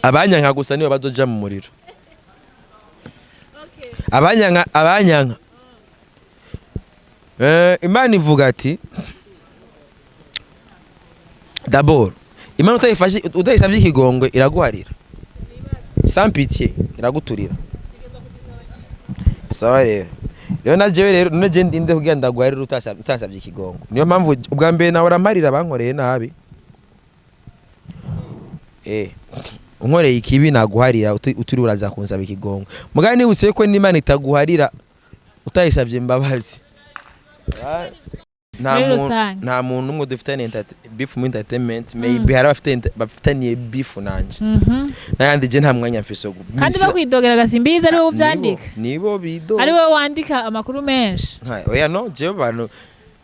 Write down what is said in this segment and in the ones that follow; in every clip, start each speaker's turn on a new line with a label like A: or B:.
A: abanyanka gusa niyo badoja mu muriro. Abanyanka Imana ivuga ati d'abord Imana utayisabye ikigongwe iraguharira sans pitié iraguturira. Sawa rero na jewe rero none ndinde kugenda guharira utasabye ikigongwe. Niyo mpamvu ubwa mbere nawe ramarira bankoreye nabi. Unkoreye ikibi naguharira uturi uraza kunsaba ikigongwe. Mugani nibutse ko n'Imana itaguharira utayisabye imbabazi. Nta muntu umwe dufitanye beef mu entertainment, maybe hari bafitanye beef nanje. Nayandi je nta mwanya mfise go.
B: Kandi bakwidogera Simbizi ari wowe uvyandika.
A: Nibo bido.
B: Ari wowe wandika amakuru menshi.
A: Oya no,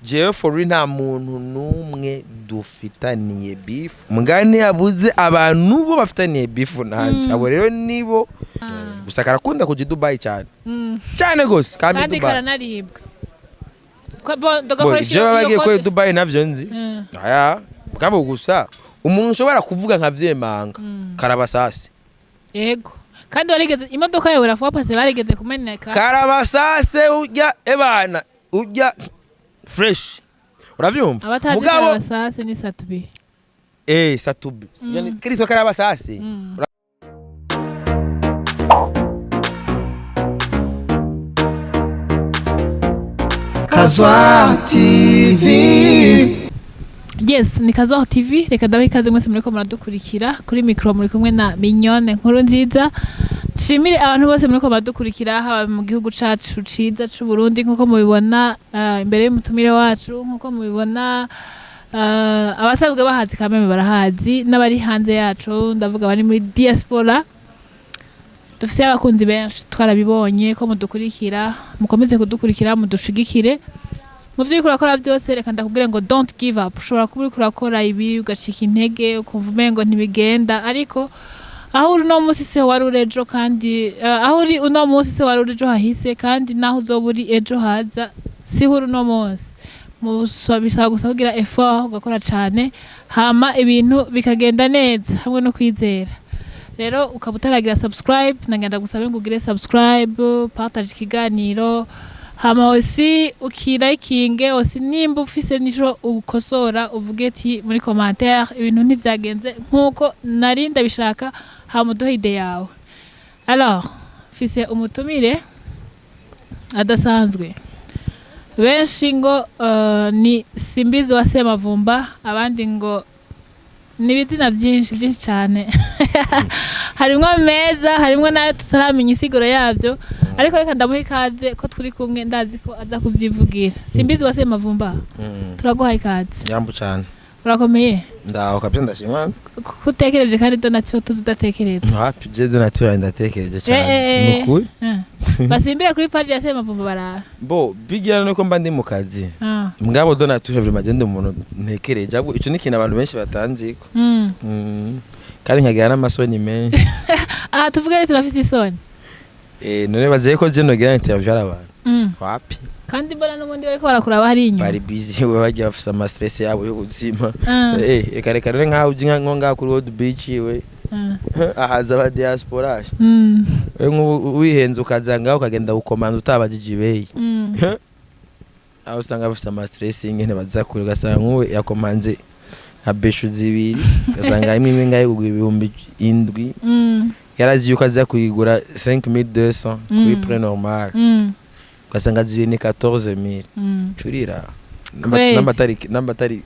A: jewe for nta muntu numwe dufitaniye beef. Mugani yabuze abantu bo bafitaniye beef nanje. Abo rero nibo gusa karakunda kuja Dubai cyane. Cyane gose
B: kandi karanaribwa.
A: Je bagiye ko Dubai navyo nzi. Aya, bwabo gusa umuntu ushobora kuvuga nkavyemanga. Karabasase.
B: Yego. Kandi warigeze imodoka yawe urafuwa pase barigeze kumeneka.
A: Karabasase urya ebana, urya fresh. Uravyumva?
B: Mugabo Karabasase ni Satubi.
A: Satubi. Yani Kristo Karabasase.
C: Kazwa TV.
B: Yes, ni Kazwa TV. Reka dawe ikaze mwese muriko muradukurikira kuri micro muri kumwe na Mignone nkuru nziza. Nshimire abantu bose muriko muradukurikira haba mu gihugu cacu ciza c'u Burundi nkuko mubibona imbere y'umutumire wacu nkuko mubibona abasanzwe bahazi kameme barahazi n'abari hanze yacu ndavuga bari muri diaspora. Dufise abakunzi benshi twarabibonye ko mudukurikira mukomeze kudukurikira mudushigikire mu byo urakora byose. Reka ndakubwire ngo don't give up. Ushobora kuba uri kurakora ibi ugacika intege ukumva umengo ntibigenda, ariko aho uri no munsi se wari urejo kandi aho uri uno munsi se wari urejo hahise kandi naho uzoba uri ejo haza si huri no munsi. Bisaba gusa kugira effort ugakora cyane hama ibintu bikagenda neza hamwe no kwizera. Rero ukaba utaragira subscribe nagenda gusabe ngo ugire subscribe, partage ikiganiro, hama osi ukilikinge, osi nimba ufise nico ukosora uvuge ati muri commentaire ibintu ntivyagenze nkuko narinda bishaka, hama uduhe ide yawe. Alors fise umutumire adasanzwe benshi ngo ni Simbizi wa Semavumba, abandi ngo nibizina byinshi cyane. Harimwo meza, harimwo nayo tutaramenya isiguro yavyo, ariko reka ndamuha ikaze ko turi kumwe ndazi ko aza kuvyivugira. Simbizi wa Semavumba, turaguha ikaze.
A: Yambu cyane.
B: Urakomeye?
A: Ndaho kabyo ndashima.
B: Kutekereje kandi donatio tuzudatekereza.
A: Happy je donatio ndatekereje cyane. Mukuri?
B: Basimbira kuri page ya Semavumba bara.
A: Bo bigira nuko mba ndi mu kazi. Mugabo donatio every magende umuntu ntekereje. Ahubwo ico nikintu abantu benshi batanziko. Kandi nkagira n'amasoni menshi.
B: Tuvuge turafise isoni.
A: None bazeye ko je nogira interview y'abantu. Wapi?
B: Kandi mbona n'ubundi bariko barakuraba hari inyuma.
A: Bari busy bagiye bafisa ama stress yabo yo guzima. Reka rero nkaho ujinga nkonga kuri World Beach we. Ahaza ba diaspora. Wihenze ukazanga ukagenda ukomanda utabajije beyi. Aho usanga bafisa ama stress ingene bazakura ugasanga nkuwe yakomanze nka beshu zibiri ugasanga imwe ngaye kugwa ibihumbi 7. Yarazi yuko aza kuyigura 5200 kuri prix normal. Ugasanga zibiri 14000. Curira nambatari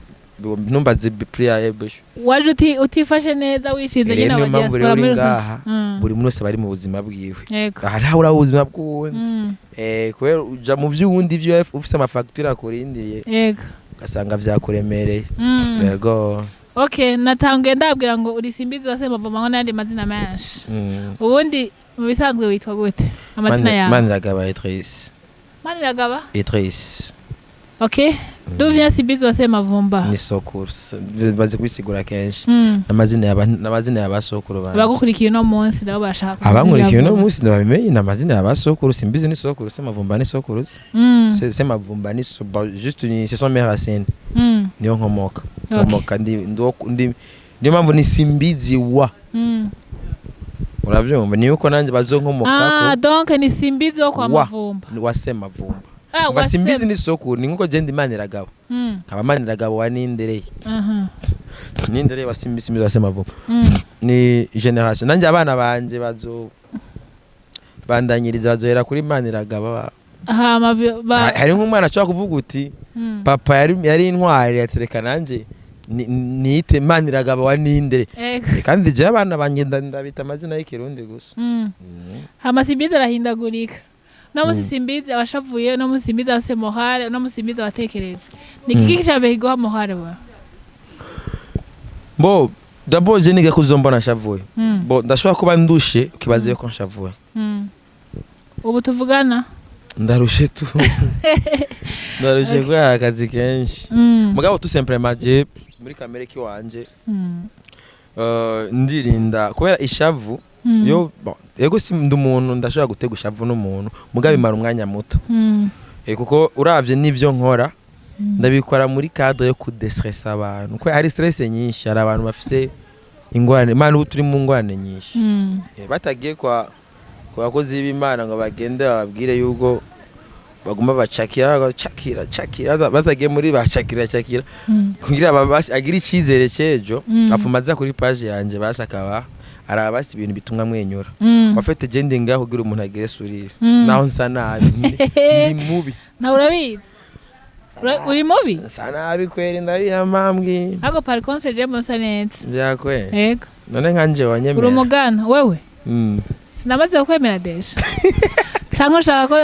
A: numbaze prix ya beshu.
B: Waje utifashe neza wishinze nyina wa diaspora muri
A: buri muntu wese bari mu buzima bwiwe. Aha ura ubuzima bw'uwundi. Kwera uja mu by'uwundi byo ufise amafacture akorindiye.
B: Yego.
A: Ugasanga vyakuremereye. Yego.
B: Okay, natangiye ndabwira ngo uri Simbizi wa Semavumba ngo nandi mazina menshi. Ubundi mu bisanzwe witwa gute? Amazina yawe?
A: Maniragaba Idris.
B: Maniragaba?
A: Idris.
B: Okay. D'où vient Simbizi wa Semavumba?
A: Ni sokuru. Baze kwisigura kenshi. Namazina y'abasokuru banje.
B: Bagukurikiye no munsi nabo bashaka.
A: Abankurikiye no munsi ndabimenye namazina y'abasokuru. Simbizi ni sokuru, Semavumba ni sokuru. Semavumba ni juste ce sont mes racines. Niyo nkomoka. Nkomoka ndi niyo mpamvu ni simbizi wa uravyumva ni uko nanje bazonkomokako
B: donc ni simbizi wo kwa Mavumba
A: wase Mavumba simbizi ni sokuru ni nkuko je Maniragabo kaba Maniragabo wa Nindereye Nindereye wa simbizi wase Mavumba ni generation nanje abana banje bandanyiriza bazohera kuri Maniragabo hari nk'umwana ashobora kuvuga uti papa yari intwari yatereka nanje niite Maniragabo wa Nindere kandi je abana bangenda ndabita amazina y'ikirundi gusa
B: Simbizi arahindagurika no musimbizi abashavuye no musimbizi ase mohare no musimbizi abatekereje nikiki cyambe higo mohare wa
A: bo d'abord je niga kuzombona shavuye bo ndashobora kuba ndushe ukibaze ko nshavuye
B: ubu tuvugana
A: ndarushe tu ndarushe kwa akazi kenshi mugabo tu simplement je muri kamere ki wanje ndirinda kubera ishavu yo yego si ndumuntu ndashobora gutega ishavu n'umuntu mugabe imara umwanya muto kuko uravye nivyo nkora ndabikora muri cadre yo kudestressa abantu ko hari stress nyinshi hari abantu bafise ingorane imana ubu turi mu ngorane nyinshi batagiye kwa bakozi b'Imana ngo bagende bababwire yuko baguma bacakira bazagiye muri bacakira kugira babasi agira icizere cejo afumaza kuri page yanje basakaba arabasi ibintu bitumwa mwenyura wafete je ndi ngaho kugira umuntu agire surire naho nsa nabi ndi mubi
B: na urabizi uri mubi
A: nsa nabi kweri ndabiyamambwi
B: ako par contre je monsa neza
A: byakwe
B: yego
A: none nkanje wanyemera
B: uri umugana wewe sinamaze kwemera desha cyangwa ushaka ko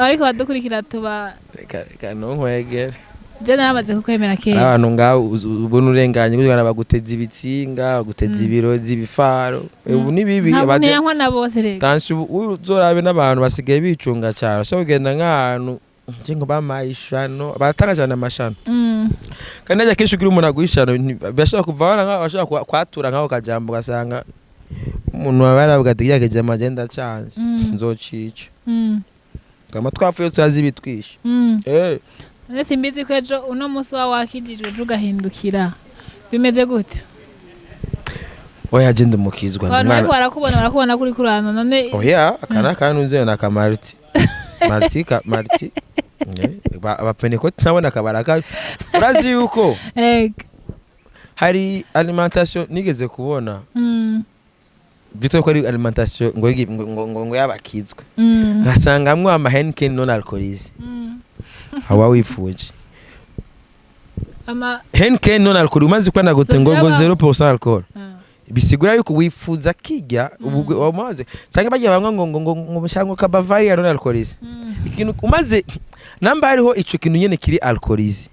B: ariko badukurikira tuba
A: reka nonkwegere
B: je naramaze kukwemera kera
A: abantu ngaho ubona urenganye kugira baguteza ibitsinga baguteza ibirozi ibifaro ubu ni bibi
B: abade nyankwa nabose reka
A: tansi uzorabe n'abantu basigaye bicunga cyane so kugenda nk'ahantu ngo bamayishano batangajana amashano kandi najya kenshi kuri umuntu aguhishano bashaka kuvana nka bashaka kwatura nkaho kajambo gasanga umuntu wabaravuga ati yageje amagenda chance nzocica kama twapfuye tuzazi bitwisha
B: Simbizi kwejo uno musi wa wakijijwe jugahindukira bimeze gute
A: oya je ndumukizwa
B: mwana barakubona kuri kurana none
A: oya akana kanunze na kamarti marti abapenekoti nabona kabaraka urazi yuko hari alimentation nigeze kubona bito ko ari alimentation ngo yabakizwe ngasangamwe amahenken non alcoolize hawa wifuje ama henken non alcool umaze kwana gotengo 0% alcool bisigura yuko wifuza kijya ubwo wamaze sanga bagiye bamwe ngo mushango ka Bavaria non alcoolize ikintu umaze namba hariho ico kintu nyene kiri alcoolize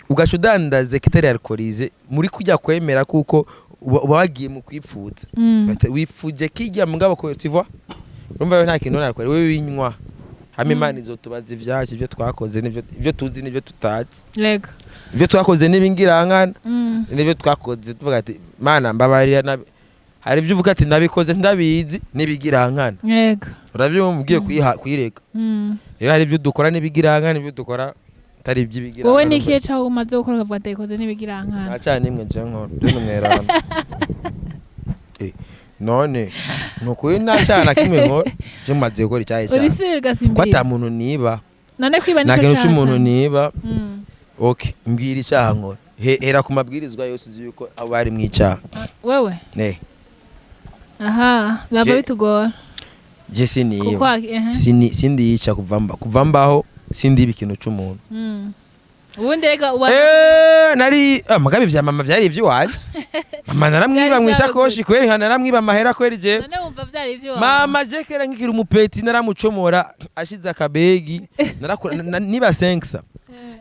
A: ugashudandaze kitari alcoolize muri kujya kwemera kuko wagiye mu kwipfuza wifuje kijya mugabo ko tivwa urumva yo nta kintu alcool wewe winywa hame Imana izotubaza ivyacu ivyo twakoze n'ivyo tuzi n'ivyo tutazi
B: lega
A: ivyo twakoze n'ibingirankana n'ivyo twakoze tuvuga ati Mana mbabarira nabi hari ivyo uvuga ati nabikoze ndabizi n'ibigirankana
B: lega
A: uravyumva ugiye kwireka rero hari ivyo dukora n'ibigirankana n'ivyo dukora tari iby'ibigirankana
B: wowe nikiye cyaho umaze gukora ukavuga ati ikoze n'ibigirankana
A: acha nimwe je nkora byo numwerana none nuko nacana kimwe nkora je maze gukora icyayi cyane
B: urisirga Simbizi
A: kwata muntu niba
B: none kwiba nico
A: cyane nake umuntu niba okay mbwira icyaha nkora hera ku mabwirizwa yose uzi yuko abari mu icyaha
B: wewe aha baba bitugora
A: je sindi yica kuva mbaho sindi ikintu cy'umuntu
B: ubundi rega
A: nari magabe vya mama vyari ivy'iwaje mama naramwiba mwishakoshi kweri naramwiba amahera kweri je
B: none wumva vyari ivy'iwaje
A: mama je kera nkikira umupeti naramucomora ashize akabegi niba 5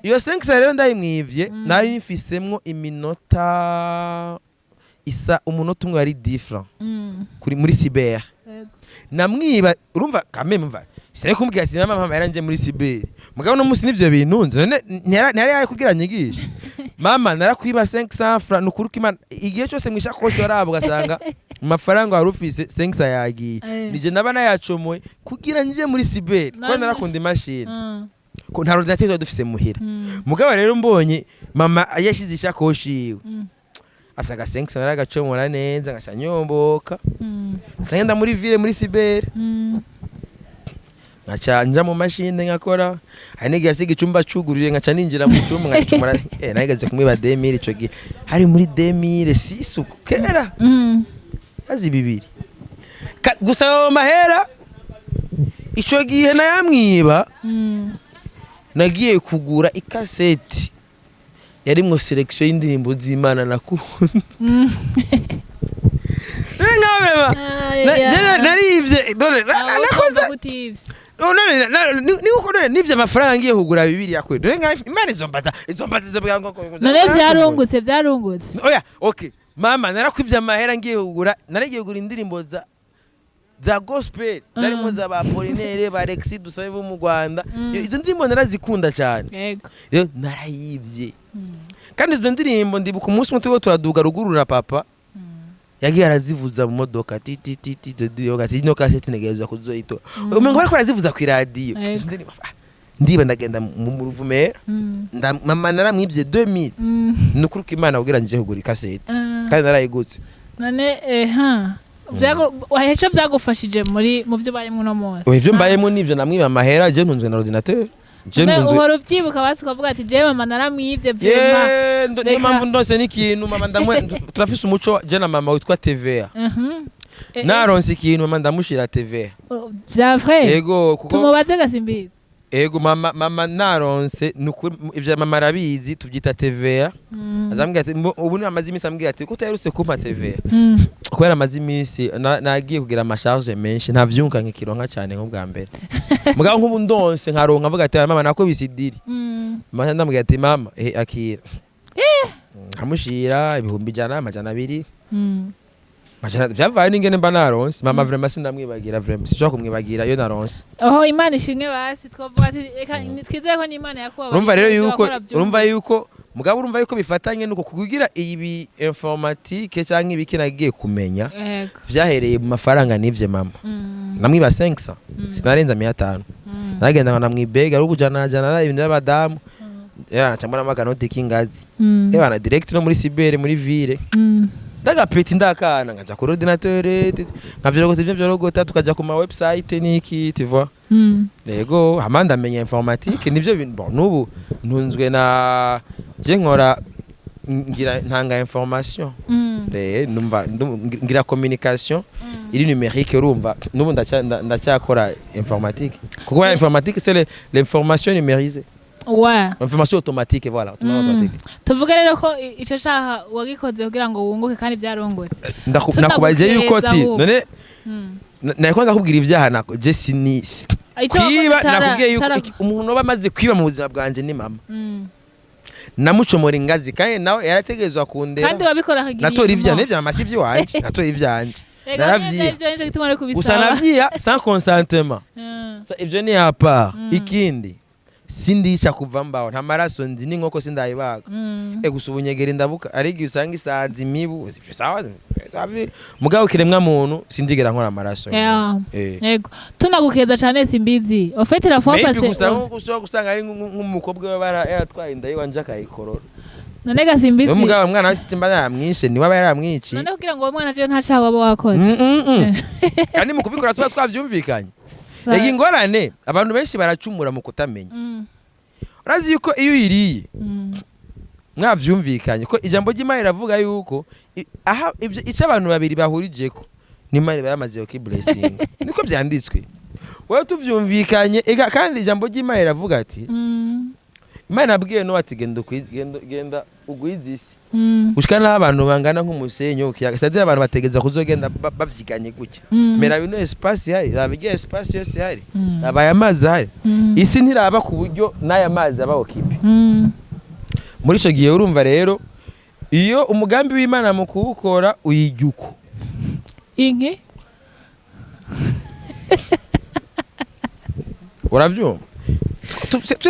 A: iyo 5 rero ndayimwivye nari nifisemwo iminota isa umunota umwe ari 10 francs kuri muri cyber namwiba urumva kameme mva sire kumbwira ati mama yaranje muri cyber mugabo no musi nivyo bintunze none ntari yaye kugira nyigisha mama narakwiba 500 francs nukuruka Imana igihe cyose mwishakoshi warabo gasanga amafaranga warufise 500 yagiye nije nabana yacomoye kugira nje muri cyber ko narakunda imashini ko nta ordinateur dufise muhira mugabo rero mbonye mama yashize ishakoshi yiwe asaga 5 naragacomora neza ngaca nyomboka ngenda muri ville muri cyber ngaca nja mu machine ngakora hari n'igihe asiga icumba cugururiye ngaca ninjira mu cumba ngacomora nageze kumwiba 2000 ico gihe hari muri 2006 kera yazi bibiri gusa mahera ico gihe nayamwiba nagiye kugura ikaseti yarimwo selection y'indirimbo z'Imana nakunda ngabeba narivye dole nakoze none nivye amafaranga ngiye kugura bibiri yakwe dore Imana izombaza byango
B: none vyarungutse
A: oya okay mama narakwivye amahera ngiye kugura naragiye kugura indirimbo za gospel zarimo za ba Polinere ba Alexis dusabe bo mu Rwanda izo ndirimbo narazikunda cyane yego narayivye kandi izo ndirimbo ndibuka umunsi muto turaduga rugurura papa yagiye arazivuza mu modoka titi dogati no kasete negeza kuzoito umengo bariko arazivuza ku radio ndiba ndagenda mu ruvumera mama naramwivye 2000 nukuruka Imana kugira nje kugura kasete kandi narayigutse
B: none wahecho vyagufashije mu byo bayemo no mose
A: ivyo mbayemo nivyo namwiba amahera je ntunzwe na ordinateur
B: uhora uvyibuka basi ukavuga ati je mama naramwivye vyema
A: niyo mpamvu ndose n'ikintu mama turafise umuco je na mama witwa TVA naronse ikintu mama ndamushira TVA
B: vya vrai
A: yego kuko
B: tumubaze gasimbizi
A: ego mama naronse ivyo mama arabizi tuvyita TVA azambwira ati ubu ni amazi imisi ambwira ati ko utayarutse kumpa TVA kubera amazi imisi nagiye kugira amasharge menshi ntavyunka nkikironka cyane nk'ubwa mbere mugabo nk'ubu ndonse nkaronka avuga ati mama nako bisidiri mama ndambwira ati mama akira amushira 100 majana vyavaye n'ingene mba naronse mama vraiment sindamwibagira vraiment sijo kumwibagira iyo naronse
B: Imana ishimwe basi twavuga ati reka nitwizeye ko n'Imana yakuba
A: urumva yuko mugabo urumva yuko bifatanye nuko kugira ibi informatique cyangwa ibiki nagiye kumenya vyahereye mu mafaranga nivye mama namwiba 500 sinarenza 500 nagenda namwibega ari kujana ibintu by'abadamu cyangwa n'amaganote kingazi ebana direct no muri cyber muri ville ndagapeti ndakana ngaja ku ordinateur nkavyorogota tukaja ku ma website niki tu vois yego hamanda menya informatique nivyo bon nubu ntunzwe na je nkora ngira ntanga information numva ngira communication iri numérique urumva nubu ndacyakora informatique kuko informatique c'est l'information numérisée
B: ouais
A: information automatique voilà automatique
B: tuvuge rero ko ico shaka wagikoze kugira ngo wunguke kandi byarongotse
A: nakubaje yuko ati none nako ndakubwira ivyaha nako je sini kwiba nakubwiye yuko umuntu bamaze kwiba mu buzima bwanje ni mama namucomora ingazi kandi nawe yarategezwa kundera
B: kandi wabikora kagira
A: natora ivyane vya masivyi wanje natora ivyanje naravyiye gusa navyiya sans consentement ivyo ni à part ikindi sindisha kuva mbaho nta maraso nzi n'inkoko sindayibaga gusa ubunyegera ndabuka arigi usanga isazi mibu sawa mugabo kiremwa muntu sindigera nkora amaraso
B: yego tunagukeza cyane simbizi ofete la fois passée
A: gusanga ari nk'umukobwa we yaratwaye inda yiwanje akayikorora
B: none gasimbizi
A: umugabo mwana wese timba yamwishe ni waba yaramwici
B: none kugira ngo uwo mwana je ntashaka waba wakoze
A: kandi mu kubikora tuba twavyumvikanye Egi ngorane abantu benshi baracumura mu kutamenya urazi yuko iyo uyiriye mwavyumvikanye ko ijambo ry'Imana iravuga yuko aha ivyo ica abantu babiri bahurijeko n'Imana bayamaze ko blessing niko byanditswe wewe tuvyumvikanye ega kandi ijambo ry'Imana iravuga ati Imana abwiye no ati genda ugwizisi ushikana abantu bangana nk'umusenyo kiyaga sadira abantu bategeza kuzogenda bavyiganye gutya mera bino espace hari rabigiye espace yose hari abaye amazi hari isi ntiraba ku buryo n'aya mazi abaho kipe muri ico gihe urumva rero iyo umugambi w'Imana mu kuwukora uyigyuko
B: inki
A: uravyumva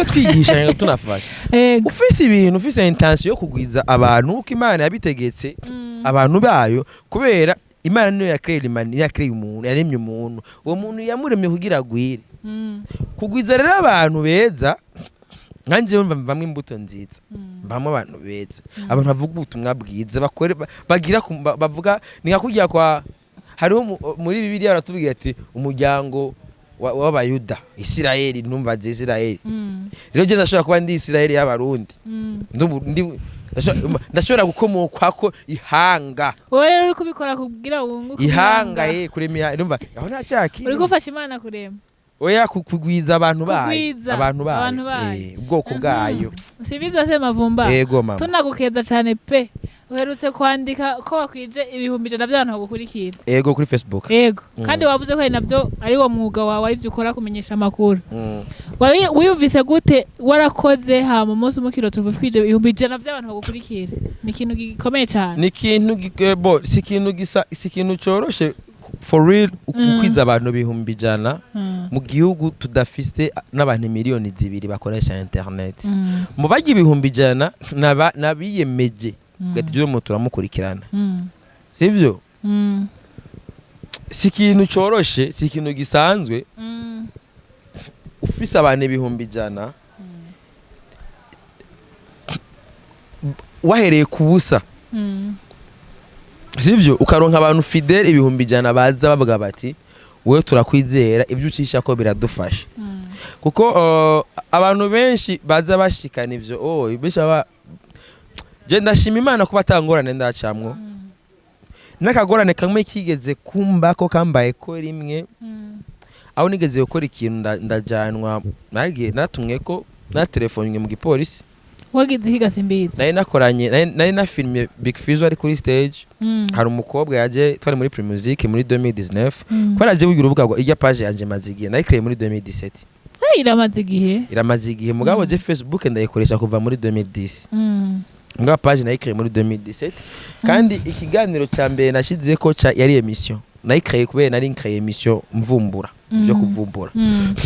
A: twigisha ngo tunafasha ufise ibintu ufise intention yo kugwiza abantu uko Imana yabitegetse abantu bayo kubera Imana niyo yakreye umuntu yaremye umuntu uwo muntu yamuremye kugira gwire kugwiza rero abantu beza nkanje bamwe imbuto nziza bamwe abantu beza abantu bavuga ubutumwa bwiza bakore bagira bavuga ningakujya kwa hariho muri Bibiliya baratubwira ati umuryango w'abayuda Isirayeli numvaze Isirayeli rero je ndashobora kuba ndi Isirayeli y'abarundi ndashobora gukomokwa ko ihanga
B: wowe rero uri kubikora kugira wunguke
A: ihanga kuremya numva aho nta cyaki
B: uri gufasha Imana kurema
A: oya kugwiza abantu bayo ubwoko bwayo
B: Simbizi wase mavumba
A: yego mama
B: tunagukeza cyane pe uherutse kwandika ko wakwije 100 by'abantu bagukurikira
A: yego kuri Facebook
B: yego kandi wavuze ko nabyo ari wo mwuga wawe ivyo ukora kumenyesha amakuru wiyumvise gute warakoze ha mu munsi umukiro tuvukwije 100 by'abantu bagukurikira ni ikintu gikomeye cyane
A: ni ikintu si ikintu coroshe for real ukwiza abantu 100 mu gihugu tudafiste n'abantu miliyoni 2 bakoresha internet mu bagi 100 nabiyemeje gatije mu turamukurikirana sivyo si ikintu coroshe si ikintu gisanzwe ufise abantu 100 wahereye kubusa sivyo ukaronka abantu fidèle 100 baza bavuga bati wewe turakwizera ivyo ucisha ko biradufasha kuko abantu benshi baza bashikana ivyo ibisha je ndashima Imana kuba tangorane ndacamwo nakagorane kamwe kigeze kumba ko kambaye ko rimwe aho nigeze gukora ikintu ndajanwa natumwe ko na telefone mu gipolisi
B: wagize higa Simbizi
A: nari nakoranye nari na filme Big Fizzo ari kuri stage hari umukobwa yaje twari muri Primusic muri 2019 kwaraje wigira ubuga irya page yanje mazigiye nayikreye muri 2017
B: iramaze igihe
A: mugabo je Facebook ndayikoresha kuva muri 2010 mugabo page nayikreye muri 2017 kandi ikiganiro cya mbere nashize ko yari emission nayikreye kubera nari nkreye emission mvumbura byo kuvumbura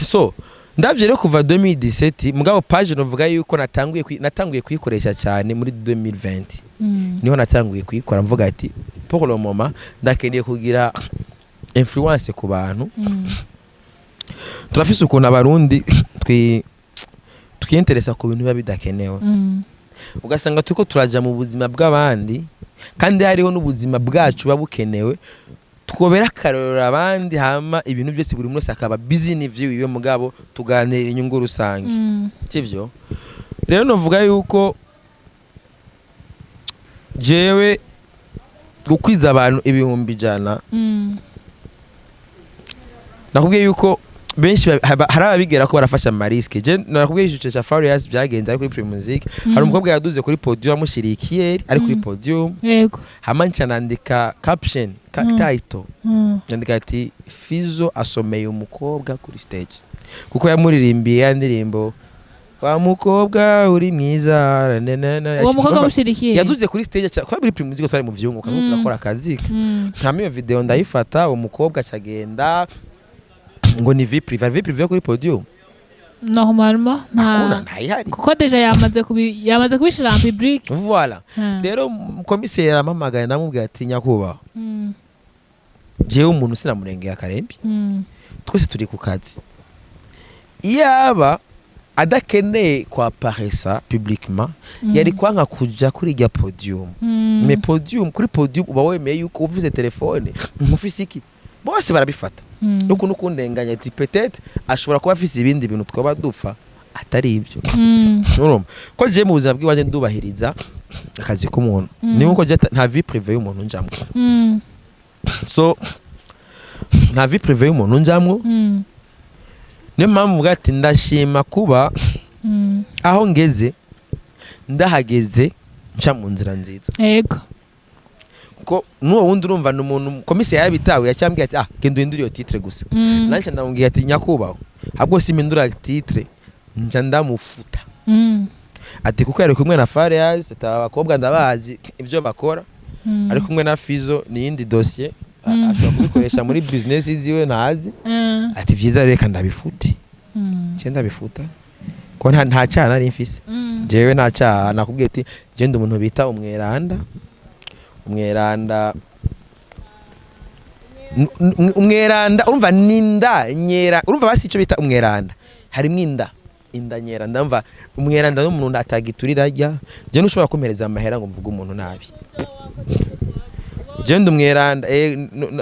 A: so ndavye rero kuva 2017 mugabo page novuga yuko natanguye kuyikoresha cyane muri 2020 niho natanguye kuyikora mvuga ati pour le moment ndakeneye kugira influence ku bantu turafise ukuntu abarundi twinteresa ku bintu biba bidakenewe ugasanga tuko turaja mu buzima bw'abandi kandi hariho n'ubuzima bwacu babukenewe twobera karora abandi hama ibintu byose buri munsi akaba busy n'ivyo mugabo tuganira inyungu rusange sivyo rero novuga yuko jewe gukwiza abantu 100 nakubwiye yuko benshi hari ababigera ko barafasha mariske je nakubwiye igice cya Farias byagenze ari kuri Primusic hari umukobwa yaduze kuri podium amushirikiye ari kuri podium
B: yego
A: hamanca nandika caption title nandika ati Fizzo asomeye umukobwa kuri stage kuko yamuririmbiye yandirimbo wa mukobwa uri mwiza
B: uwo mukobwa mushirikiye
A: yaduze kuri stage kwa muri Primusic twari mu vyungu kandi turakora akazi nta miyo video ndayifata uwo mukobwa cyagenda ngo ni vie privée kuri podium
B: normalement kuko deja yamaze kubishira en public
A: voilà rero komiseri amamagaye namubwiye ati nyakuba jewe umuntu sinamurengeye akarembi twese turi ku kazi iyaba adakeneye kwa paresa publiquement yari kwanga kuja kuri irya podium mais podium kuri podium uba wemeye yuko uvuze telefone nkufise iki bose barabifata nuko nukundenganya ati peut-être ashobora kuba afise ibindi bintu twaba dupfa atari ivyo urumva ko je mu buzima bw'iwaje ndubahiriza akazi k'umuntu ni uko je nta vie privée y'umuntu njamwe so nta vie privée y'umuntu njamwe niyo mpamvu mvuga ati ndashima kuba aho ngeze ndahageze nca mu nzira nziza
B: yego
A: ko nuwo wundi urumva n'umuntu komiseri yabitawe yacyambwiye ati genda uhindure iyo titre gusa nanjye ndamubwiye ati nyakubaho ahubwo simindura titre nca ndamufuta ati kuko yari kumwe na Farias ati abakobwa ndabazi ibyo bakora ari kumwe na Fizzo ni yindi dossier ashobora kubikoresha muri business ziwe ntazi ati vyiza reka ndabifute cyenda bifuta ko nta cyaha nari mfise jewe nta cyaha nakubwiye ati genda umuntu bita umweranda urumva ninda nyera urumva basi ico bita umweranda harimo inda indanyera ndamva umweranda n'umuntu atagiturira rya je nushobora kumereza amahera ngo mvuga umuntu nabi je ndumweranda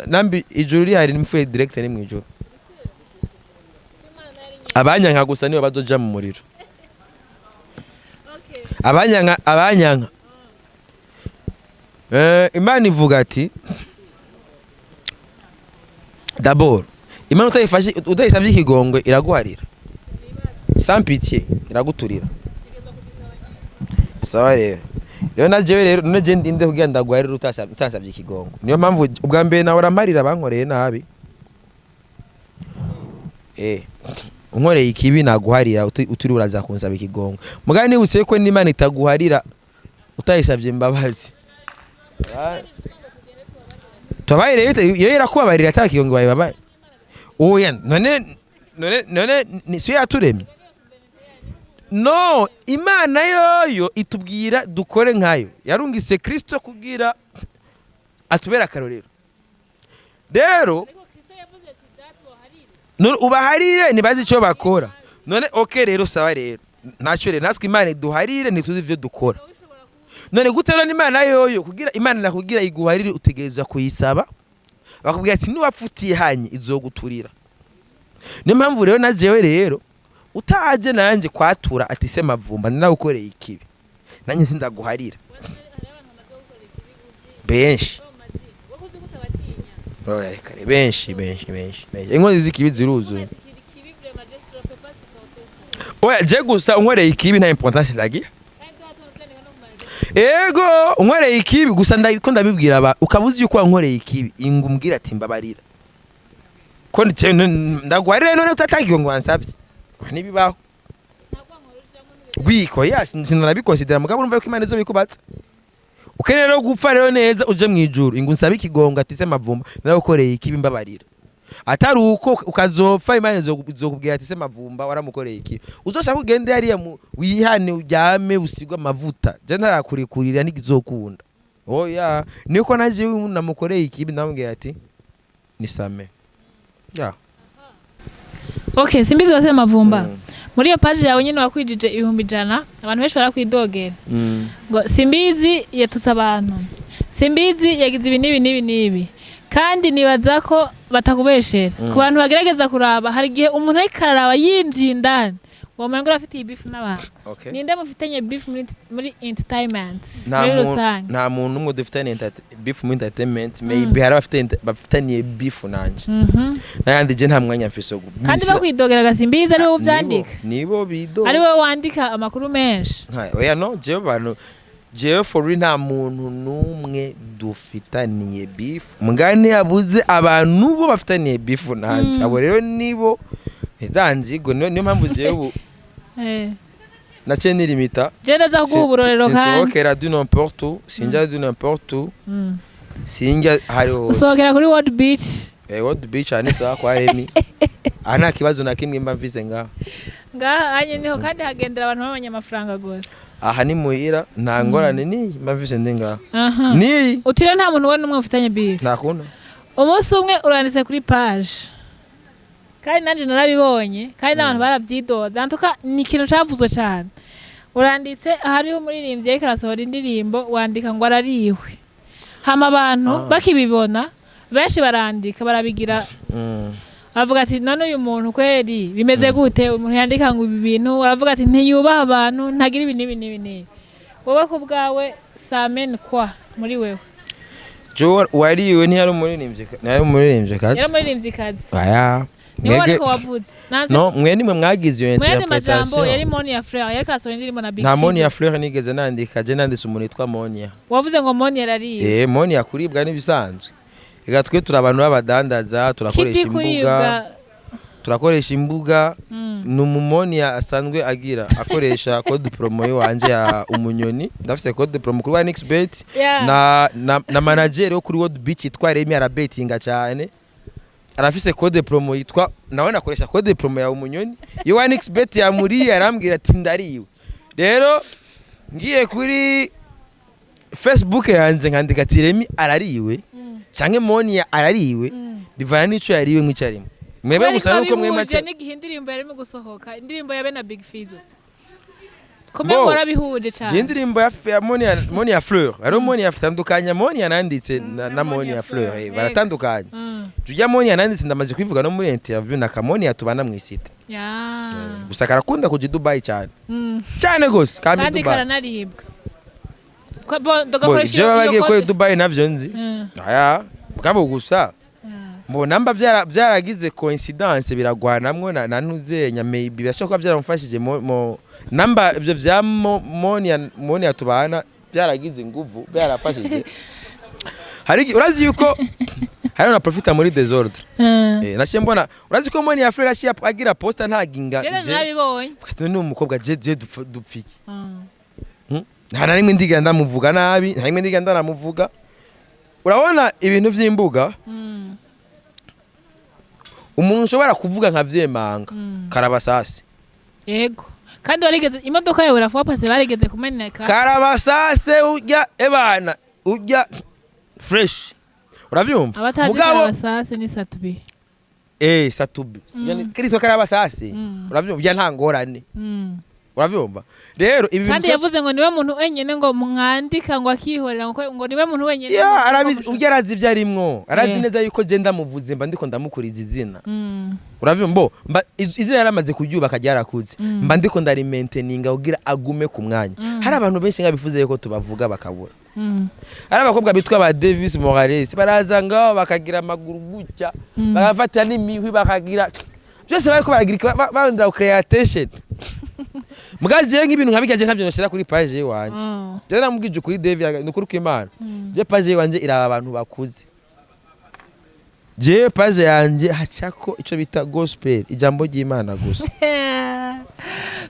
A: nambi ijuru rihari nimfuye direct ni mwijuru abanyanka gusa nibo bazoja mu muriro abanyanka Imana ivuga ati d'abord Imana utayifashe utayisabye ikigongo iraguharira sans pitié iraguturira sawa rero najewe rero none ndinde kugenda guharira utasabye ikigongo niyo mpamvu ubwa mbere nawe ramarira bankoreye nabi unkoreye ikibi naguharira uturi uraza kunsaba ikigongo mugani nibutse ko n'Imana itaguharira utayisabye imbabazi Tubaye yo irakubabarira atakigongo babaye oya none ni siyo yaturemye no Imana yoyo itubwira dukore nkayo yarungise Kristo kugira atubera akarorero rero none ubaharire nibazi ico bakora none okay rero sawa rero ntacyo rero natwe Imana duharire ntituzi ivyo dukora none gutera n'Imana yoyo kugira Imana nakugira iguharire utegereza kuyisaba bakubwira ati niwapfutiye hanye izoguturira niyo mpamvu rero najewe rero utaje nanje kwatura ati se mavumba ninagukoreye ikibi nanye sindaguharira benshi oya kare benshi inkozi z'ikibi ziruzuye oya je gusa unkoreye ikibi nta importance ndagira ego unkoreye ikibi gusa ndabibwira aba ukabuzi yuko wankoreye ikibi ingumbwira ati mbabarira ko ndaguharira none utatagiye ngo wansabye nibibaho gwiko sinarabikonsidera mugabo urumva ko Imana izo bikubatse ukeneye rero gupfa rero neza uje mwijuru ingu nsaba ikigongo ati se mavumba naragukoreye ikibi mbabarira atari uko ukazopfa Imana izokubwira ati se mavumba waramukoreye ikibi uzoshaka kugenda yari wihane ujyame usigwa amavuta je ntarakurekurira nigizokunda oya niko naje namukoreye ikibi ndamubwira ati nisame ya
B: Okay, simbizi wase mavumba. Muri yo page yawe nyine wakwijije 100 abantu benshi barakwidogera. Ngo simbizi yatutse abantu. Simbizi yagize ibi nibi. Kandi nibaza ko batakubeshera. Ku bantu bagerageza kuraba hari gihe umuntu ari karaba yinjiye indani. Wamengo afite beef n'abantu. Ninde mufitanye beef muri entertainment?
A: Nta muntu umwe dufitanye beef mu entertainment, maybe hari bafitanye beef nanje. Nayandi je nta mwanya mfise go.
B: Kandi bakwidogera gasimbiza ari wowe uvyandika.
A: Nibo bido.
B: Ari wowe wandika amakuru menshi.
A: Oya no, je for nta muntu numwe dufitaniye beef. Mugani abuze abantu bo bafitaniye beef nanje. Abo rero nibo zanzigo niyo mpamvu jewe nache nilimita
B: je ndaza kuburorero kandi
A: sinsohokera du n'importe où sinja du n'importe où sinja hariho
B: usokera kuri World Beach
A: World Beach ani sawa kwa Emi ana kibazo na kimwe mba mvise ngaha
B: anye niho kandi hagendera abantu b'abanyamafaranga gose
A: aha ni muhira nta ngorane ni mba mvise ngaha ni
B: utira nta muntu we numwe ufitanye beef
A: nakuna
B: umunsi umwe uranditse kuri page kandi nanje narabibonye kandi n'abantu baravyidoza antuka ni ikintu cyavuzwe cyane uranditse ahari umuririmbyi yeka arasohora indirimbo wandika ngo arariwe hama abantu bakibibona benshi barandika barabigira avuga ati none uyu muntu kweri bimeze gute umuntu yandika ngo ibi bintu aravuga ati ntiyubaha abantu ntagira ibi nibi wowe ku bwawe samen kwa muri wewe
A: jo wariwe ni hari umuririmbyi kazi
B: yari umuririmbyi kazi
A: aya
B: Mwege wavuze
A: no mweni mwe mwagize iyo interpretation
B: majambo yari MONIA frère yari klaso indirimbo na Big
A: nta MONIA frère nigeze nandika je nandise umuntu yitwa MONIA
B: wavuze ngo MONIA yarariye
A: MONIA kuribwa nibisanzwe ega twe turabantu babadandaza turakoresha imbuga n'umumoniya asanzwe agira akoresha code promo wanje ya umunyoni ndafise code promo kuri NXBet na manager yo kuri World Beach yitwa Remy arabetinga cyane arafise code promo yitwa nawe nakoresha code promo ya umunyoni yo NXBet ya muri arambwira ati ndariwe rero ngiye kuri Facebook yanze nkandika ati Remy arariwe canke MONIA arariwe bivana nico yariwe nk'icarimo mwebwe musa nuko mwe
B: macha n'igihe indirimbo yarimo gusohoka indirimbo ya Bena Big Fizzo Komeko warabihuje cyane
A: indirimbo ya MONIA Fleur ari MONIA tandukanya MONIA nanditse na MONIA Fleur baratandukanye tujya MONIA nanditse ndamaze kwivuga no muri interview na MONIA tubana mu isite gusa karakunda kuja Dubai cyane cyane gose
B: kandi karanaribwa
A: je bagiye ko Dubai navyo nzi aya bwabo gusa namba byaragize coincidence biragwanamwe na ntuzenya maybe birashoboka byaramufashije namba ibyo vya MONIA tubana byaragize nguvu byarafashije hari urazi yuko hari na profita muri desordre nashe mbona urazi ko MONIA Fleur ashi agira posta ntaginga
B: je nabibonye
A: ni umukobwa je dupfiki nta rimwe ndiga ndamuvuga nabi nta rimwe ndiga ndanamuvuga urabona ibintu vy'imbuga umuntu ushobora kuvuga nka vyemanga Karabasase
B: yego kandi warigeze imodoka yawe urafuwa pase barigeze kumeneka
A: Karabasase urya ebana urya fresh uravyumva
B: mugabo Karabasase ni Satubi
A: Satubi yani Kristo Karabasase uravyumva ya ntangorane uravyumva rero ibi
B: kandi yavuze ngo niwe muntu wenyene ngo mwandika ngo akihorera ngo niwe muntu wenyene
A: ya arabizi ugerazi vyarimwo arazi neza yuko je ndamuvuze mba ndiko ndamukuriza izina uravyumva izina yaramaze kuryubaka ryarakuze mba ndiko ndari maintaininga ugira agume ku mwanya hari abantu benshi ngabifuze yuko tubavuga bakabura hari abakobwa bitwa ba Davis Morales baraza ngaho bakagira amaguru gutya bagafata n'imihwi bakagira byose bariko baragira banda creation mugaje nk'ibintu nkabigaje ntavyo noshira kuri page wanje je namugije kuri Devi nukuri kw'Imana je page wanje iraba abantu bakuze je page yanje hacako ico bita gospel ijambo ry'Imana gusa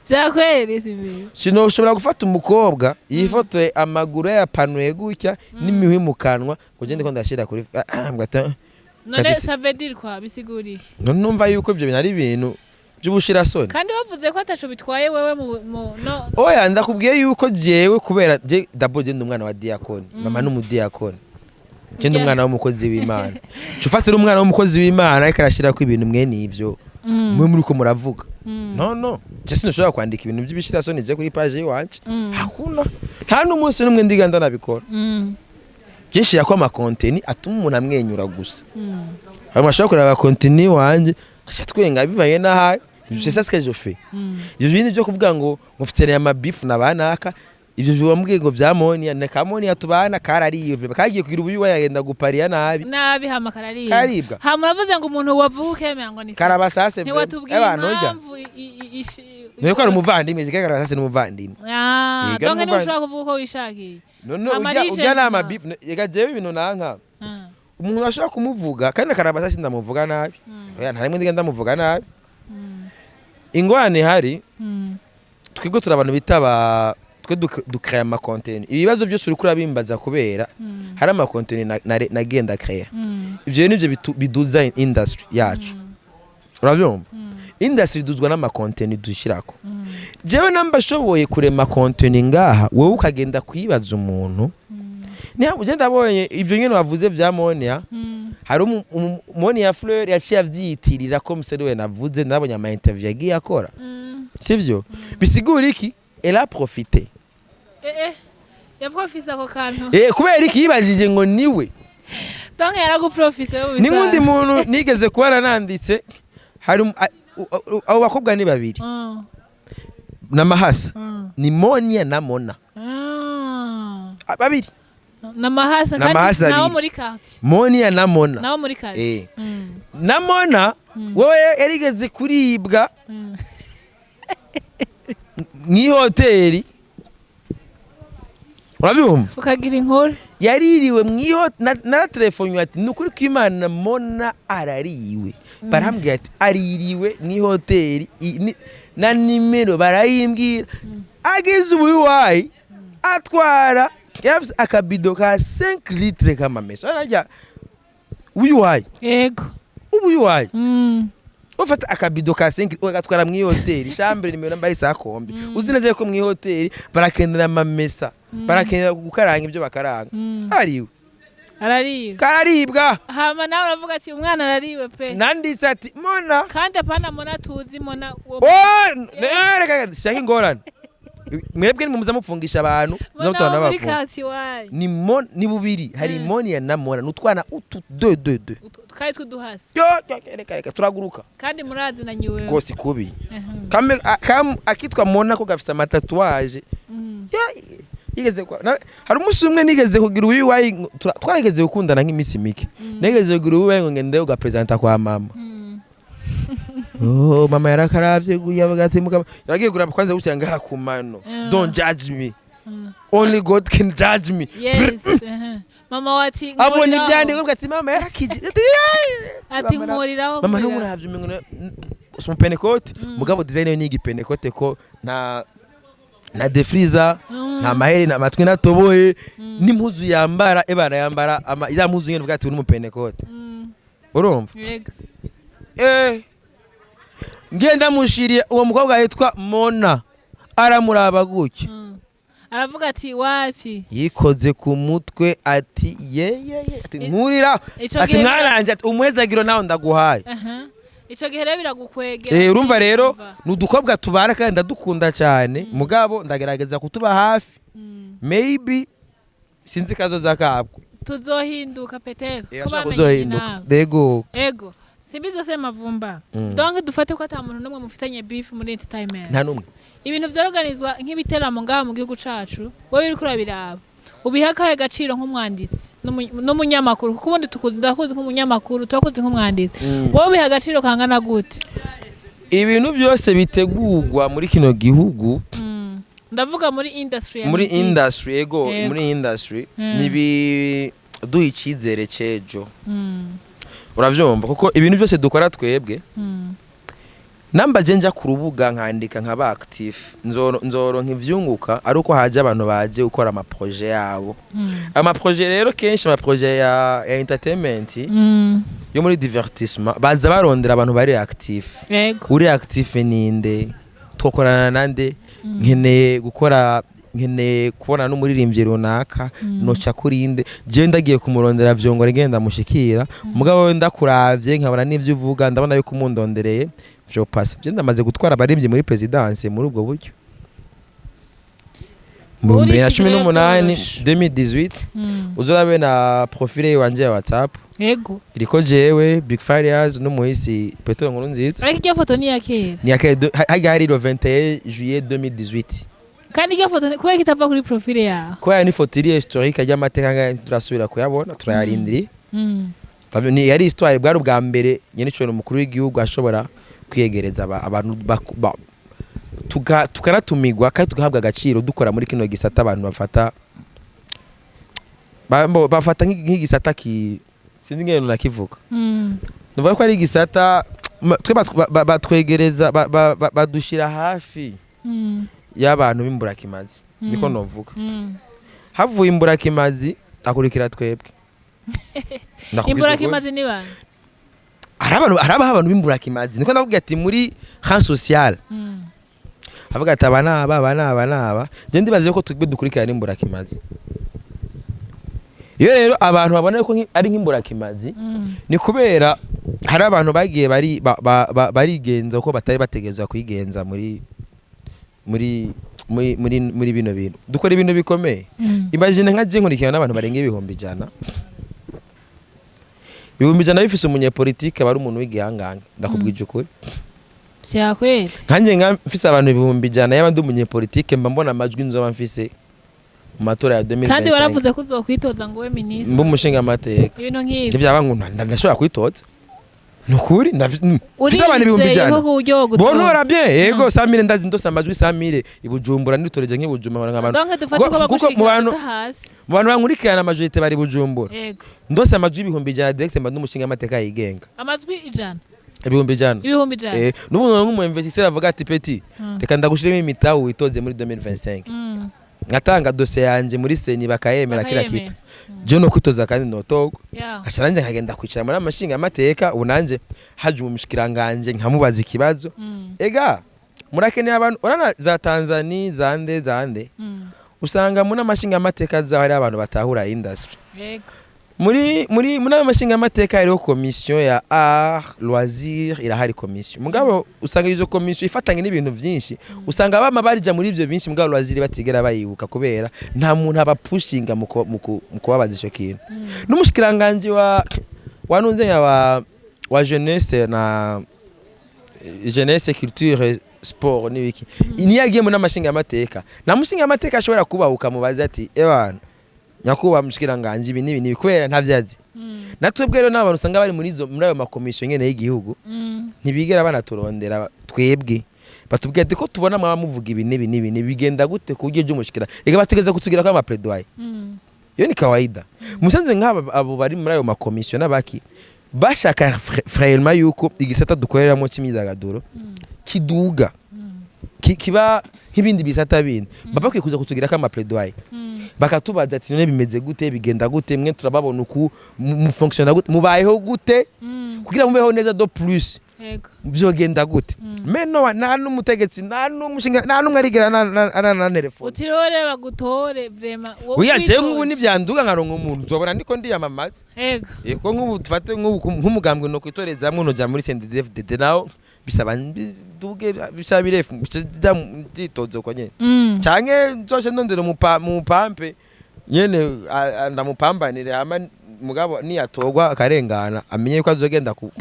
B: byakweri sibi
A: sino ushobora gufata umukobwa yifotoye amaguru yapanuye gutya n'imihwi mu kanwa kuje ndiko ndashira kuri mbata
B: none savedir kwa bisiguriye
A: numva yuko ibyo bintu ari ibintu by'ubushira soni
B: kandi wavuze ko atacho bitwaye wewe no
A: oya ndakubwiye yuko jewe kubera je dabo je ndumwana wa diakoni mama n'umudiakoni je ndumwana w'umukozi w'Imana cufatira umwana w'umukozi w'Imana ariko arashira ko ibintu mwe nivyo mwe muri ko muravuga no je sinoshobora kwandika ibintu by'ibishira soni je kuri page yiwanje hakuna nta n'umunsi n'umwe ndiganda nabikora je nshira ko ama content atuma umuntu amwenyura gusa amashaka kuraba content wanje kashatwenga bibaye nahaye c'est ça ce que je fais je viens de kuvuga ngo mufitene ama beef nabanaka ivyo bibambwiye ngo vya MONIA na MONIA tubana karariye bakagiye kugira ubuyu yagenda gupariya nabi
B: hama kararibwa muravuze ngo umuntu wavuke ngo ni
A: Karabasase
B: ntiwatubwiye
A: Niko ari umuvandimwe je Karabasase n'umuvandimwe
B: donc ni ushaka kuvuga ko wishakiye
A: ujya nama beef yega jewe ibintu nanka umuntu ashaka kumuvuga kandi Karabasase ndamuvuga nabi oya nta rimwe ndigenda ndamuvuga nabi ingwane hari twego turabantu bitaba twe ducrea ama content ibibazo byose uri kurabimbaza kubera hari ama content nagenda crea ivyo nivyo biduza industry yacu uravyumva industry duzwa n'ama content dushirako jewe namba shoboye kurema content ngaha wewe ukagenda kwibaza umuntu niha ugenda abonye ivyo nyene wavuze vya MONIA hari MONIA Fleur yaciye avyitirira ko museriwe navuze nabonye ama interview yagiye akora sivyo bisigura iki elle a profité
B: ya profisa ko kantu
A: kubera iki yibajije ngo niwe
B: donc yaraguprofise wowe
A: ni ngundi muntu nigeze kuba nanditse hari abo bakobwa ni babiri na Mahasa ni MONIA na Mona babiri
B: na Mahasa kandi nawo muri quartier
A: MONIA na Mona
B: nawo muri quartier
A: na Mona wewe yarigeze kuribwa ni hoteli urabyumva
B: ukagira inkuru
A: yaririwe na telefone ati nukuri kw'Imana Mona arariwe barambwiye ati aririwe ni hoteli na nimero barayimbwira ageze ubuyi atwara yafise akabido ka 5 litres k'amamesa arajya ubuyi
B: yego
A: ubuyi ufata akabido ka 5 ugatwara mu hoteli chambre nimero mbaye sakombe uzi neza ko mu hoteli barakendera amamesa barakendera gukaranga ibyo bakaranga ariwe
B: arariwe
A: kararibwa
B: hama nawe uravuga ati umwana arariwe pe
A: nandise ati mona
B: kandi apana mona tuzi mona
A: reka shaka ingorane mwebwe nimuza mupfungisha abantu no tubana bafunga ni bubiri hari MONIA na MONA nutwana utu 2
B: kandi twaduhasi
A: yo reka turaguruka
B: kandi murazi na nyiwe
A: gose kubi akitwa MONA ko gafisa amatatuwaje yigeze kwa hari umunsi umwe nigeze kugira uwiwayi twarigeze gukundana nk'imisi mike nigeze kugira uwiwayi ngo ngende ugapresenta kwa mama mama yarakaravye guyavuga ati yagiye kuraba kwanza gucyanga hakumano don't judge me only God can judge me
B: yes mama wati
A: abo ni byandiko ati mama yarakije
B: ati nkoriraho
A: mama numuravye umengo so penecote mugabo design ni igipenecote ko na defriza na maheri na matwi natoboye n'impuzu yambara ebana yambara ya mpuzu nyene bwati n'umupenecote urumva ngenda mushiriye uwo mukobwa yitwa Mona aramuraba gucyo
B: aravuga ati wapi
A: yikoze ku mutwe ati ati nkurira ati mwaranje ati umuhezagiro naho ndaguhaye
B: ico gihe rero biragukwegera
A: urumva rero nudukobwa tubara kandi ndadukunda cyane mugabo ndagerageza kutuba hafi maybe sinzi kazo zakabwo
B: tuzohinduka petero
A: kuzohinduka
B: ego Simbizi se mavumba donc dufate ko ata muntu numwe mufitanye beef muri entertainment
A: nta numwe
B: ibintu vyorganizwa nk'ibiteramo ngaha mu gihugu cacu wowe uri kurabiraba ubihakaye gaciro nk'umwanditsi n'umunyamakuru kuko ubundi ndakuzi nk'umunyamakuru twakuzi nk'umwanditsi wowe biha gaciro kangana gute
A: ibintu byose bitegurwa muri kino gihugu
B: ndavuga muri industry
A: muri industry nibi duha icyizere cejo uravyumva kuko ibintu byose dukora twebwe namba jenja ku rubuga nkandika nkaba active nzoro nkivyunguka ari uko haje abantu baje ukora ama projet yabo ama projet rero kenshi ama projet ya entertainment yo muri divertissement baza barondera abantu bari active uri active ninde twokorana nande nkeneye gukora nkene kubona n'umuririmbyi runaka noca kurinde je ndagiye kumurondera vyongore ngenda mushikira mugabo wenda kuravye nkabona n'ivyo uvuga ndabona yuko umundondereye vyo passa je ndamaze gutwara abaririmbyi muri presidence muri ubwo buryo mu 2018 2018 uzurabe na profile wanje ya WhatsApp
B: yego
A: iriko jewe Big Farias n'umuhisi Petero Nkurunziza
B: ariko iyo foto ni yakera
A: hari le 21 juillet 2018
B: kandi iyo foto kubera kitava kuri profile yawe
A: kwa ni foto iri historique y'amateka nga turasubira kuyabona turayarindiri ni yari histoire bwari ubwa mbere nyene cyo umukuru w'igihugu ashobora kwiyegereza abantu tukanatumigwa kandi tugahabwa agaciro dukora muri kino gisata abantu bafata nk'igisata sinzi ngene nakivuga nuvuga ko ari igisata twe batwegereza badushira hafi y'abantu b'imburakimazi niko novuga havuye imburakimazi akurikira twebwe
B: imburakimazi ni bande
A: araba abantu b'imburakimazi niko ndavuga ati muri rang social avuga ati aba je ndibaze ko twebwe dukurikirana imburakimazi iyo rero abantu babona ko ari nk'imburakimazi ni kubera hari abantu bagiye barigenza uko batari bategezwa kwigenza muri bino bintu dukora ibintu bikomeye imagine nka je nkurikirana n'abantu barenga 100,000 bifise umunyepolitike bari umuntu w'igihangange ndakubwije ukuri
B: cyakwere
A: kanje mfise abantu 100,000 y'abandi umunyepolitike mba mbona amajwi nzoba mfise mu matora ya 2025
B: kandi waravuze ko uzokwitoza ngo we ministre
A: mbu mushinga amateka
B: ibintu nk'ibi
A: byaba ngo ndashobora kwitoza nukuri mfise abantu 100,000 bonora bien yego Samire ndazi ndose amajwi Samire ibujumbura nitoreje nk'ibujumbura nk'abantu kuko mu bantu bankurikirana amajwi bari bujumbura
B: yego
A: ndose amajwi 100,000 direct mba n'umushinga amateka yigenga
B: amajwi 100
A: 100,000 n'umuntu nk'umu investisseur avuga ati peti reka ndagushiremo imitawu witoze muri 2025 ngatanga dossier yanje muri seni bakayemera kila kitu je no kwitoza kandi notogo gasharanje nkagenda kwicara muri amashinga amateka ubunanje haje mu mishikiranganje nkamubaza ikibazo ega murakeneye abantu urana za Tanzania zande usanga muri amashinga amateka za hari abantu batahura industry
B: yego
A: muri amashinga amateka hariho komisiyo ya art loisir irahari komisiyo mugabo usanga izo komisiyo ifatanye n'ibintu byinshi usanga abama barija muri ivyo byinshi mugabo loisir batigera bayibuka kubera nta muntu abapushinga mu kubabaza ico kintu n'umushikiranganje wanunze wa jeunesse na jeunesse culture sport n'ibiki niyagiye mu namashinga amateka na mushinga amateka ashobora kubahuka mubaza ati ebana nyakuba mushikiranganje ibi nibi kubera ntavyazi natwebwe rero n'abantu usanga bari muri ayo makomisiyo nyene y'igihugu ntibigera banaturondera twebwe batubwiye ati ko tubona mwaba muvuga ibi nibi bigenda gute kujye umushikira ega bategeza kutugira ko amapredwaye yo ni kawaida musanze nk'aba abo bari muri ayo makomisiyo n'abaki bashaka vraiment yuko igisata dukoreramo cy'imyidagaduro kiduga kiba nk'ibindi bisata bindi baba kwikuza kutugira ko amapredwaye bakatubaza ati none bimeze gute bigenda gute mwe turababona uku mu fonctionner gute mubayeho gute kugira mubeho neza do plus vyogenda gute meno nta n'umutegetsi nta n'umushinga nta n'umwe arigera na telefone utirore bagutore vraiment wowe je nk'ubu nivyanduga nkaronka umuntu uzobona ndiko ndiyamamaza yego nk'ubu dufate nk'umugambwe no kwitorezamwe no ja muri CNDD-FDD nawo bisaba duge bisabirefu nditozo ko nyene canke nzoshe ndondera mu pampe nyene ndamupambanire ama mugabo niyatogwa akarengana amenye ko azogenda ku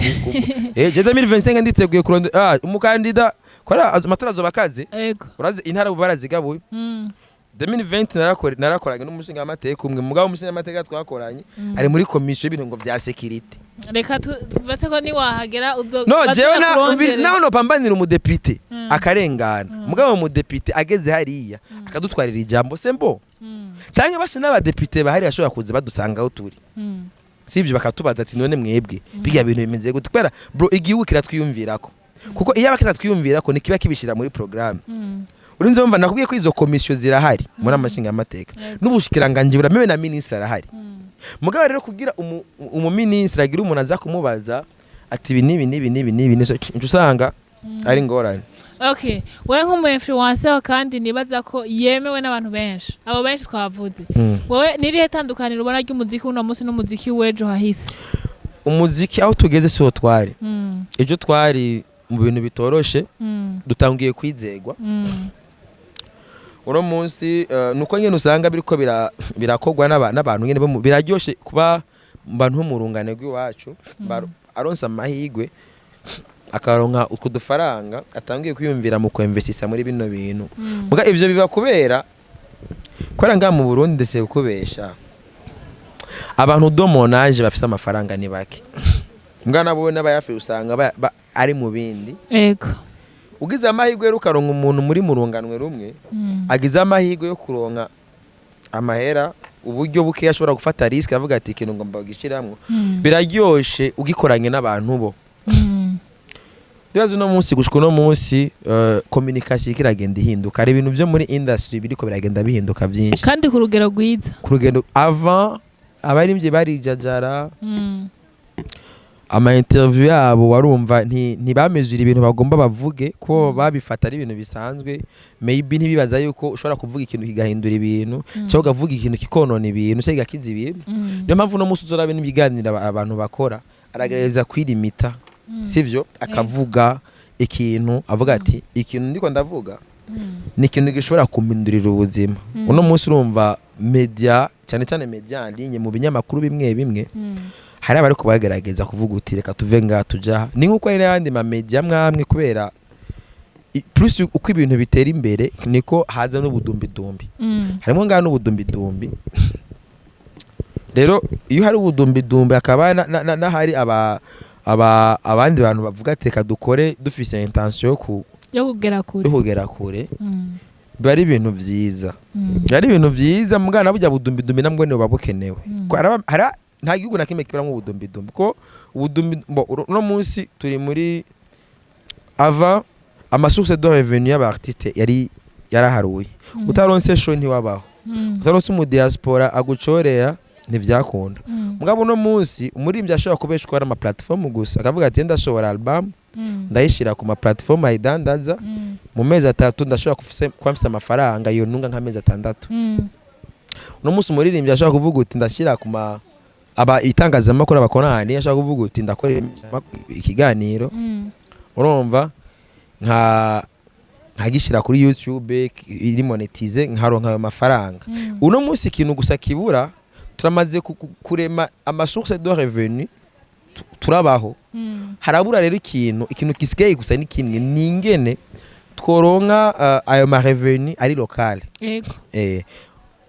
A: je 2025 nditeguye kurondera umukandida kora amatora azobakaze uraze intara barazigabuye 2020 narakoranye n'umushinga amateka umwe mugabo umushinga amateka twakoranye ari muri komisiyo y'ibintu ngo bya security
B: reka tubate ko ni wahagera
A: no jewe naho no pambanira umudepite akarengana mugabo umudepite ageze hariya akadutwarira ijambo sembo cyangwa basi n'abadepite bahari ashobora kuza badusanga aho turi sivyo bakatubaza ati none mwebwe biga bintu bimeze gute kwera bro igihugu kiratwiyumvirako kuko iyo abakitatwiyumvirako ni kiba kibishira muri programme urinze mva nakubwiye ko izo komisiyo zirahari muri amashinga amateka n'ubushikiranganje buramewe na ministre arahari mugabo rero kugira umuministre agira umuntu aza kumubaza ati ibi nibi usanga ari ngorane
B: okay wewe nk'umu influencer kandi nibaza ko yemewe n'abantu benshi abo benshi twavuze wewe nirihe tandukaniro ubona ry'umuziki uno munsi n'umuziki w'ejo hahise
A: umuziki aho tugeze so twari ejo twari mu bintu bitoroshe dutangiye kwizegwa uno munsi nuko nyene usanga biriko birakogwa n'abantu nyene biraryoshe kuba bantu mu rungane rw'iwacu aronsa amahigwe akaronka ukudufaranga atangiye kwiyumvira mu kwinvestisa muri bino bintu muga ivyo biba kubera kwera nga mu Burundi ndetse ukubesha abantu domonage bafite amafaranga ni bake mbwa nabo n'abayafi usanga ari mu bindi
B: yego
A: ugize amahigwe rukaronka umuntu muri murunganwe rumwe agize amahigwe yo kuronka amahera uburyo buke yashobora gufata risk avuga ati ikintu ngomba gushyiramwo biraryoshe ugikoranye n'abantu bo Bibazo no munsi gushika no munsi communication kiragenda ihinduka ari ibintu byo muri industry biriko biragenda bihinduka byinshi
B: kandi ku rugero rwiza
A: ku rugendo avant abarimvye barijajara ama interview yabo warumva ntibamezura ibintu bagomba bavuge ko babifata ari ibintu bisanzwe maybe ntibibaza yuko ushobora kuvuga ikintu kigahindura ibintu cyo ugavuga ikintu kikonona ibintu cyo gakiza ibintu niyo mpamvu no munsi uzorabe n'ibiganira abantu bakora aragereza kwirimita sivyo akavuga ikintu avuga ati ikintu ndiko ndavuga ni ikintu gishobora kumindurira ubuzima uno munsi urumva media cyane media ligne mu binyamakuru bimwe hari abari kubagerageza kuvuga uti reka tuve nga tuja ni nkuko ari n'andi ma media mwamwe kubera plus uko ibintu bitera imbere niko haza n'ubudumbidumbi harimo ngana n'ubudumbidumbi rero iyo hari ubudumbidumbi akaba na hari abandi bantu bavuga teka dukore dufise intention
B: yo kugera kure
A: bari ibintu byiza mugana bujya budumbidumbi namwe ne babukenewe hari nta gihugu nakimwe kibaramwe ubudumbidumbi ko ubudumbi no munsi turi muri ava amasource de revenu y'abartiste yaraharuye utaronse show ntiwabaho utaronse mu diaspora agucoreya ntivyakunda mugabo no munsi umurimbyi ashobora kubeshwa ari ama platform gusa akavuga ati ndashobora album ndayishira ku ma platform ayidandaza mu mezi 3 ndashobora kwamfisa amafaranga yo nunga nka mezi 6 no munsi umurimbyi ashobora kuvuga uti ndashira ku ma aba itangazamakuru abakonani yashaka kuvuga uti ndakora ikiganiro urumva nkagishira kuri YouTube iri monetize nkaronka ayo mafaranga uno munsi ikintu gusa kibura turamaze kurema amasource de revenu turabaho harabura rero ikintu kisigaye gusa ni kimwe ningene tworonka ayo ma revenu ari local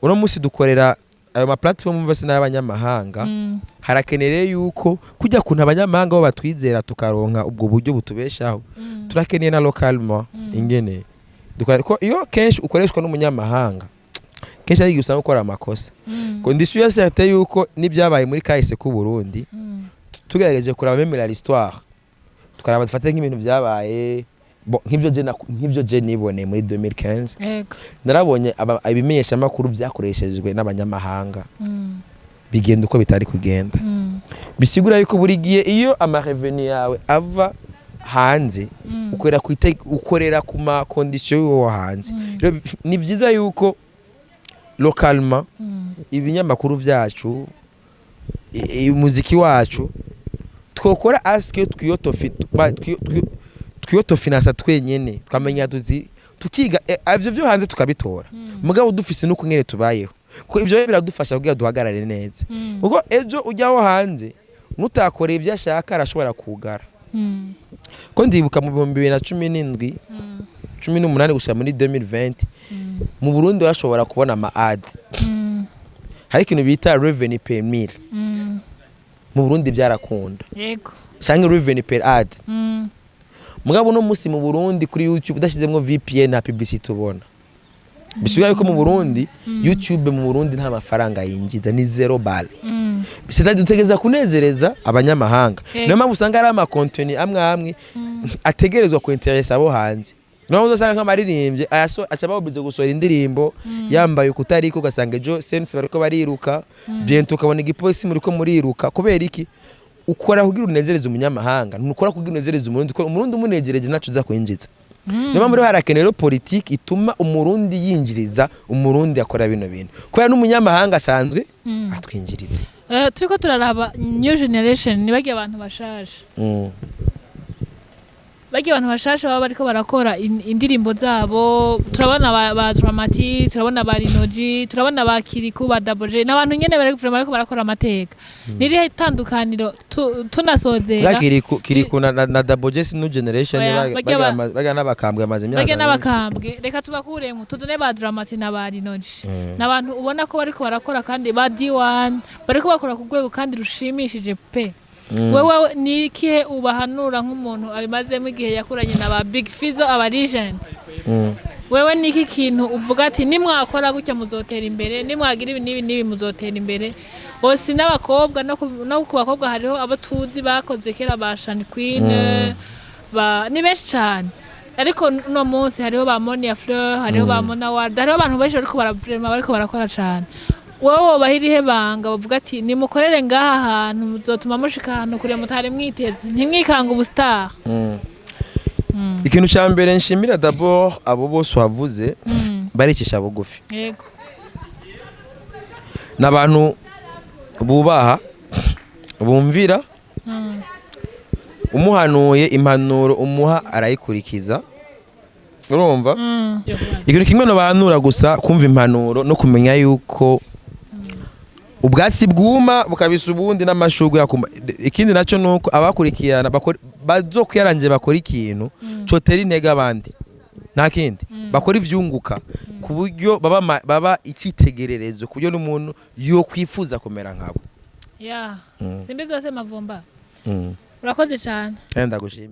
A: uno munsi dukorera ayo ma platform bose n'abanyamahanga harakeneye yuko kujya kuntu abanyamahanga bo batwizera tukaronka ubwo buryo butubeshaho turakeneye na localement ingene dukora ko iyo kenshi ukoreshwa n'umunyamahanga kenshi ari gusanga gukora amakosa condition ya certain yuko nibyabaye muri kahise ku Burundi tugerageje kuraba memera l'histoire tukaraba dufate nk'ibintu byabaye nk'ivyo je nibone muri 2015 narabonye abimenyesha makuru byakoreshejwe n'abanyamahanga bigenda uko bitari kugenda bisigura yuko buri gihe iyo ama revenu yawe ava hanze ukorera ku ma condition yo hanze ni byiza yuko localement ibinyamakuru vyacu umuziki wacu twokora aske twiyotofinansa twenyene twamenya tukiga ivyo byo hanze tukabitora mugabo dufise nuko ngene tubayeho ko ivyo biradufasha kugira duhagarare neza ubwo ejo ujyaho hanze nutakore ivyo ashaka arashobora kugara ko ndibuka mu 2017 18 gushika muri 2020 mu Burundi bashobora kubona ama ads hari ikintu bita revenue per mille mu Burundi byarakunda yego cyangwa revenue per ad mugabo no musi mu Burundi kuri YouTube udashizemwo VPN na publicity tubona bisubiye ko mu Burundi YouTube mu Burundi nta mafaranga yinjiza ni zero ball biseta dutegeza kunezereza abanyamahanga niyo mpamvu usanga ari ama content amwe ategerezwa ku interest abo hanze no uzosanga nk'amaririmbye aca babubize gusohora indirimbo yambaye ukutariko ugasanga ejo sense bariko bariruka bientôt ukabona igipolisi muriko muriruka kubera iki ukora kugira unezereze umunyamahanga ntukora kugira unezereze umurundi ko umurundi umunegereje nacu uza kwinjiza niyo mpamvu rero harakenera politique ituma umurundi yinjiriza umurundi akora bino bintu kubera n'umunyamahanga asanzwe atwinjiriza
B: turiko turaraba new generation nibagiye abantu bashaje bagiye abantu bashasha baba bariko barakora indirimbo zabo turabona ba Dramati turabona ba Rinoji turabona ba Kiriku ba Daboje n'abantu nyene bariko barakora amateka niri itandukaniro tunasozera
A: Kiriku na Daboje si new generation baga n'abakambwe amaze imyaka
B: baga n'abakambwe reka tubakuremo tuzone ba Dramati na ba Rinoji n'abantu ubona ko bariko barakora kandi ba D1 bariko bakora ku rwego kandi rushimishije pe wewe ni ikihe ubahanura nk'umuntu abimazemo igihe yakuranye na ba Big Fizzo aba legend wewe ni iki kintu uvuga ati nimwakora gutya muzotera imbere nimwagira ibi nibi muzotera imbere bose n'abakobwa no ku bakobwa hariho abo tuzi bakoze kera ba Shani Queen ni benshi cyane ariko no munsi hariho ba Monia Fleur hariho ba Mona Ward hariho abantu benshi bariko barakora cyane wowe bahirihe banga bavuga ati nimukorere ngaha hantu muzotuma mushika ahantu kure mutari mwiteze ntimwikanga ubustar
A: ikintu cya mbere nshimira d'abord abo bose wavuze baricisha bugufi yego n'abantu bubaha bumvira umuhanuye impanuro umuha arayikurikiza urumva ikintu kimwe no banura gusa kumva impanuro no kumenya yuko ubwatsi bwuma bukabisa ubundi n'amashugwe yakuma ikindi naco nuko abakurikirana bazokuyaranje bakora ikintu cotera intege abandi nta kindi bakora ivyunguka ku buryo baba icitegererezo ku buryo n'umuntu yo kwifuza kumera nkabo
B: Simbizi wase mavumba urakoze cyane
A: ndagushimiye